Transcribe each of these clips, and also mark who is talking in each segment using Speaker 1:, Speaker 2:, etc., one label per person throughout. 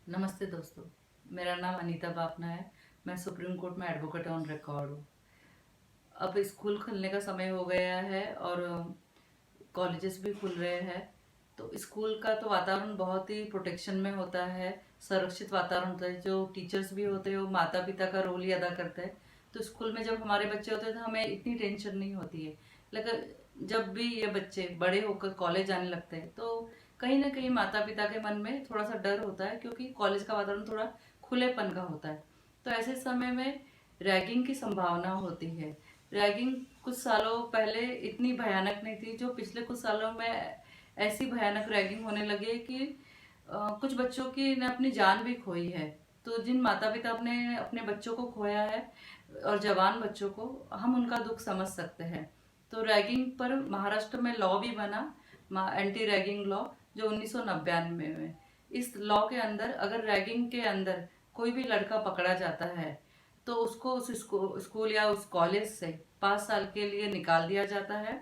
Speaker 1: नमस्ते दोस्तों। मेरा नाम अनीता बापना है। मैं सुप्रीम कोर्ट में एडवोकेट ऑन रिकॉर्ड हूँ। अब स्कूल खुलने का समय हो गया है और कॉलेजेस भी खुल रहे हैं। तो स्कूल का तो वातावरण बहुत ही प्रोटेक्शन में होता है, सुरक्षित वातावरण होता है। जो टीचर्स भी होते हैं वो माता पिता का रोल ही अदा करते हैं। तो स्कूल में जब हमारे बच्चे होते हैं तो हमें इतनी टेंशन नहीं होती है। लेकिन जब भी ये बच्चे बड़े होकर कॉलेज आने लगते हैं तो कहीं ना कहीं माता पिता के मन में थोड़ा सा डर होता है, क्योंकि कॉलेज का वातावरण थोड़ा खुलेपन का होता है। तो ऐसे समय में रैगिंग की संभावना होती है। रैगिंग कुछ सालों पहले इतनी भयानक नहीं थी, जो पिछले कुछ सालों में ऐसी भयानक रैगिंग होने लगी है कि कुछ बच्चों की ने अपनी जान भी खोई है। तो जिन माता पिता अपने अपने बच्चों को खोया है और जवान बच्चों को, हम उनका दुख समझ सकते हैं। तो रैगिंग पर महाराष्ट्र में लॉ भी बना, एंटी रैगिंग लॉ, जो 1999 में। इस लॉ के अंदर अगर रैगिंग के अंदर कोई भी लड़का पकड़ा जाता है तो उसको उस स्कूल या उस कॉलेज से 5 साल के लिए निकाल दिया जाता है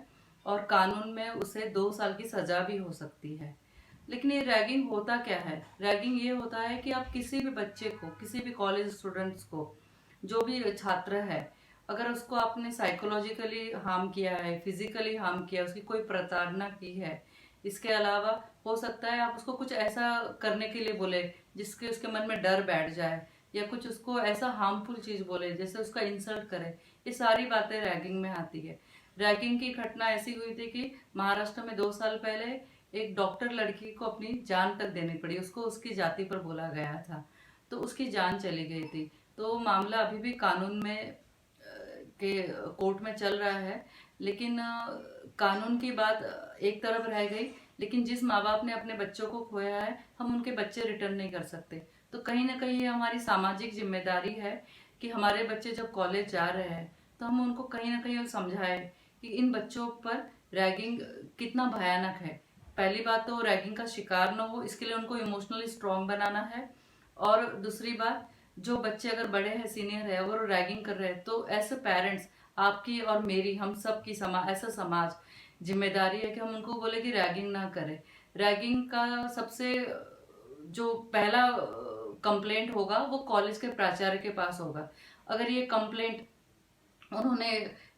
Speaker 1: और कानून में उसे 2 साल की सजा भी हो सकती है। लेकिन ये रैगिंग होता क्या है? रैगिंग ये होता है कि आप किसी भी बच्चे को, किसी भी कॉलेज स्टूडेंट्स को, जो भी छात्र है, अगर उसको आपने साइकोलॉजिकली हार्म किया है, फिजिकली हार्म किया है, उसकी कोई प्रताड़ना की है, इसके अलावा हो सकता है आप उसको कुछ ऐसा करने के लिए बोले जिसके उसके मन में डर बैठ जाए, या कुछ उसको ऐसा हार्मफुल चीज बोले जैसे उसका इंसल्ट करे, ये सारी बातें रैगिंग में आती है। रैगिंग की घटना ऐसी हुई थी कि महाराष्ट्र में 2 साल पहले एक डॉक्टर लड़की को अपनी जान तक देनी पड़ी, उसको उसकी जाति पर बोला गया था, तो उसकी जान चली गई थी। तो वो मामला अभी भी कानून में के कोर्ट में चल रहा है। लेकिन कानून की बात एक तरफ रह गई, लेकिन जिस माँ बाप ने अपने बच्चों को खोया है, हम उनके बच्चे रिटर्न नहीं कर सकते। तो कहीं ना कहीं ये हमारी सामाजिक जिम्मेदारी है कि हमारे बच्चे जब कॉलेज जा रहे हैं तो हम उनको कहीं ना कहीं समझाएं कि इन बच्चों पर रैगिंग कितना भयानक है। पहली बात तो रैगिंग का शिकार न हो, इसके लिए उनको इमोशनली स्ट्रांग बनाना है। और दूसरी बात, जो बच्चे अगर बड़े हैं, सीनियर है, अगर वो रैगिंग कर रहे हैं तो एज ए पेरेंट्स, आपकी और मेरी, हम सब की ऐसा समाज जिम्मेदारी है कि हम उनको बोले कि रैगिंग ना करें। रैगिंग का सबसे जो पहला कंप्लेंट होगा वो कॉलेज के प्राचार्य के पास होगा। अगर ये कंप्लेंट उन्होंने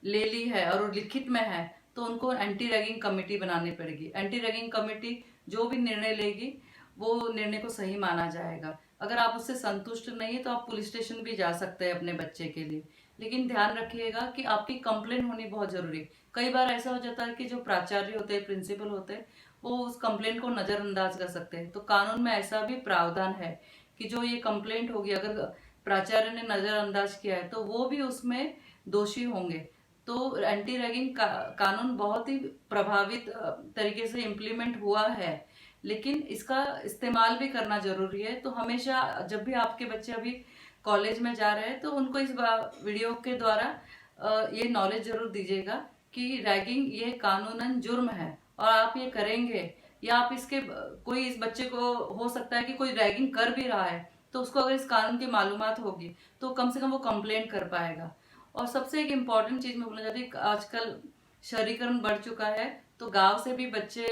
Speaker 1: ले ली है और वो लिखित में है तो उनको एंटी रैगिंग कमेटी बनानी पड़ेगी। एंटी रैगिंग कमेटी जो भी निर्णय लेगी वो निर्णय को सही माना जाएगा। अगर आप उससे संतुष्ट नहीं है तो आप पुलिस स्टेशन भी जा सकते हैं अपने बच्चे के लिए। लेकिन ध्यान रखिएगा कि आपकी कंप्लेन होनी बहुत जरूरी है। कई बार ऐसा हो जाता है कि जो प्राचार्य होते हैं, प्रिंसिपल होते हैं, वो उस कंप्लेंट को नजरअंदाज कर सकते हैं। तो कानून में ऐसा भी प्रावधान है कि जो ये कंप्लेंट होगी, अगर प्राचार्य ने नजरअंदाज किया है तो वो भी उसमें दोषी होंगे। तो एंटी रैगिंग कानून बहुत ही प्रभावित तरीके से इम्प्लीमेंट हुआ है, लेकिन इसका इस्तेमाल भी करना जरूरी है। तो हमेशा जब भी आपके बच्चे अभी कॉलेज में जा रहे हैं तो उनको इस वीडियो के द्वारा ये नॉलेज जरूर दीजिएगा कि रैगिंग ये कानूनन जुर्म है और आप ये करेंगे, या आप इसके कोई इस बच्चे को हो सकता है कि कोई रैगिंग कर भी रहा है तो उसको अगर इस कानून की मालूमात होगी तो कम से कम वो कंप्लेंट कर पाएगा। और सबसे एक इम्पॉर्टेंट चीज मैं बोलना चाहती हूँ, आजकल शहरीकरण बढ़ चुका है तो गांव से भी बच्चे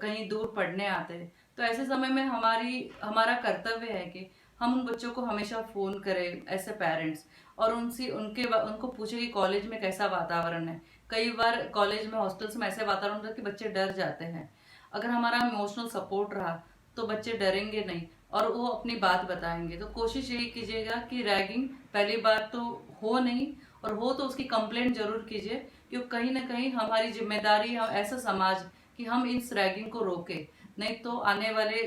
Speaker 1: कहीं दूर पढ़ने आते हैं। तो ऐसे समय में हमारा कर्तव्य है कि हम उन बच्चों को हमेशा फोन करें ऐसे पेरेंट्स, और उनको पूछे कि कॉलेज में कैसा वातावरण है। कई बार कॉलेज में, हॉस्टल्स में ऐसे वातावरण होता है कि बच्चे डर जाते हैं। अगर हमारा इमोशनल सपोर्ट रहा तो बच्चे डरेंगे नहीं और वो अपनी बात बताएंगे। तो कोशिश यही कीजिएगा कि रैगिंग पहली बार तो हो नहीं, और हो तो उसकी कंप्लेंट जरूर कीजिए, क्योंकि कहीं ना कहीं हमारी जिम्मेदारी है ऐसा समाज कि हम इस रैगिंग को रोके। नहीं तो आने वाले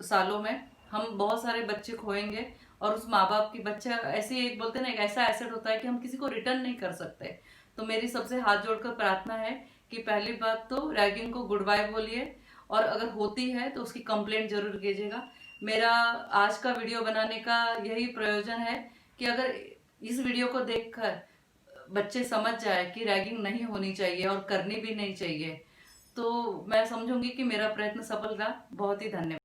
Speaker 1: सालों में हम बहुत सारे बच्चे खोएंगे, और उस माँ बाप की बच्चा ऐसे एक बोलते हैं ना, एक ऐसा एसेट होता है कि हम किसी को रिटर्न नहीं कर सकते। तो मेरी सबसे हाथ जोड़कर प्रार्थना है कि पहली बात तो रैगिंग को गुड बाय बोलिए, और अगर होती है तो उसकी कंप्लेंट जरूर कीजिएगा। मेरा आज का वीडियो बनाने का यही प्रयोजन है कि अगर इस वीडियो को देखकर बच्चे समझ जाए कि रैगिंग नहीं होनी चाहिए और करनी भी नहीं चाहिए, तो मैं समझूंगी कि मेरा प्रयत्न सफल रहा। बहुत ही धन्यवाद।